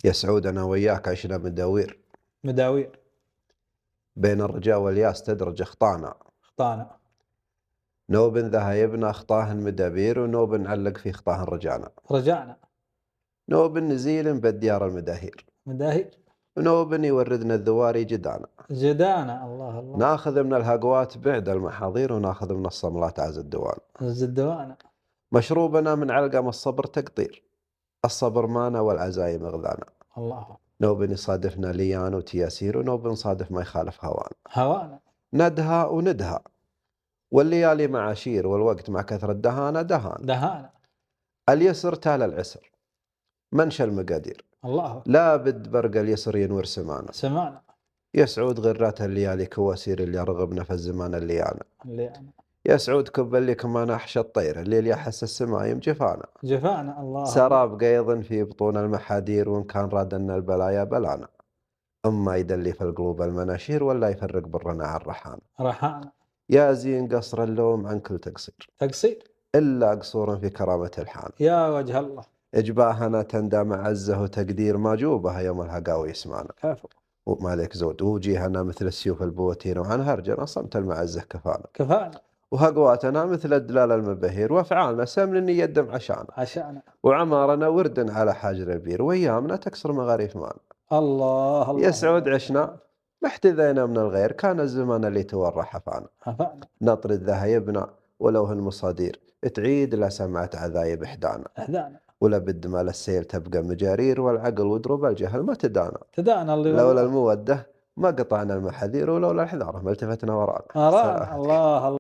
يا سعود أنا وياك عشنا مداوير مداوير. بين الرجاء والياس تدرج أخطانا، خطانا. نوب ذهايبنا أخطاه مدابير ونوب نعلق في خطاه رجعنا، رجعنا. نوب نزيل بالديار المداهير مداهير. ونوب يوردنا الذواري جدانا، جدانا. الله الله. ناخذ من الهقوات بعد المحاضير وناخذ من الصملات عز الدوان، زدوانا. مشروبنا من علقم الصبر تقطير، الصبر مانا والعزايم غذانا، الله. نوب يصادفنا ليان وتياسير ونوب نصادف ما يخالف هوانا، هوانا. ندهى وندهى والليالي معاشير والوقت مع كثرة دهانا دهانا، دهانا. اليسر تال العسر منشى المقادير، الله. لا بد برق اليسر ينور سمانا، سمعنا. يسعود غرات الليالي كواسير اللي رغبنا في الزمان الليانا، اللي أنا. يسعود كب اللي كمان أحشى الطير الليل يحس السمايم جفانا، جفانا. الله. سراب قيض في بطون المحادير وإن كان رادنا البلايا بلانا، أما يدلي في القلوب المناشير ولا يفرق برنا عن رحانا، رحانا. يا زين قصر اللوم عن كل تقصير تقصير. إلا قصور في كرامة الحان، يا وجه الله. إجباهنا تندى معزه وتقدير ما جوبها يوم الهقاوي يسمعنا، كفو. ومالك زود وجيهنا مثل السيوف البوتين وعن هرجنا صمت المعزه كفانا، كفانا. وهقواتنا مثل الدلال المبهير وافعالنا سمن يدم عشانا، عشانا. وعمارنا ورد على حاجر البير وايامنا تكسر مغاريف مانا، الله الله. يسعود عشنا ما احتذينا من الغير كان الزمان اللي تورى حفانا، حفانا. نطرد ذهايبنا ولو هالمصادير تعيد لا سمعت عذايب احدانا، أهدانا. ولا بد ما للسيل تبقى مجارير والعقل ودروب الجهل ما تدانا، تدانا اللي لولا والله. المودة ما قطعنا المحاذير ولولا الحذارة ما التفتنا ورانا. أرانا. الله الله.